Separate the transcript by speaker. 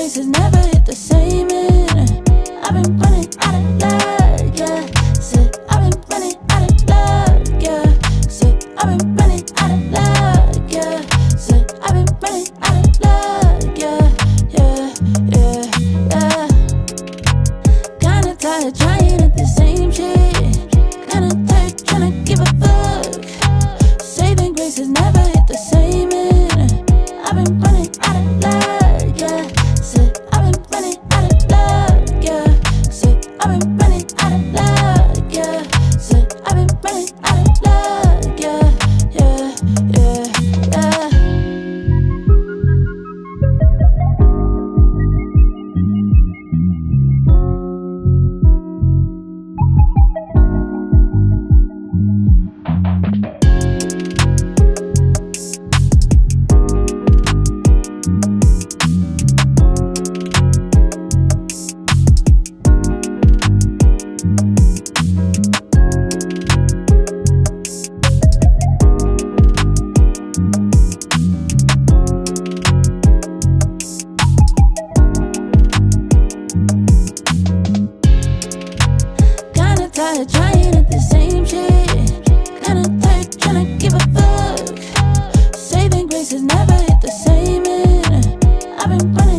Speaker 1: grace has never hit the same in. I've been running out of luck, yeah. Said I've been running out of luck, yeah. Said I've been running out of luck, yeah. Said I've been running out of luck, yeah, yeah, yeah, yeah. Kinda tired trying at the same shit. Kinda tired tryna give a fuck. Saving grace has never hit the same in. I've been running out of luck, yeah. Said I've been running out of luck, yeah. Said I've been running out of luck, yeah. Said I've been running out of luck, yeah, yeah, yeah, yeah. Tired trying at the same shit. Kinda tired tryna give a fuck. Saving grace has never hit the same in. I've been running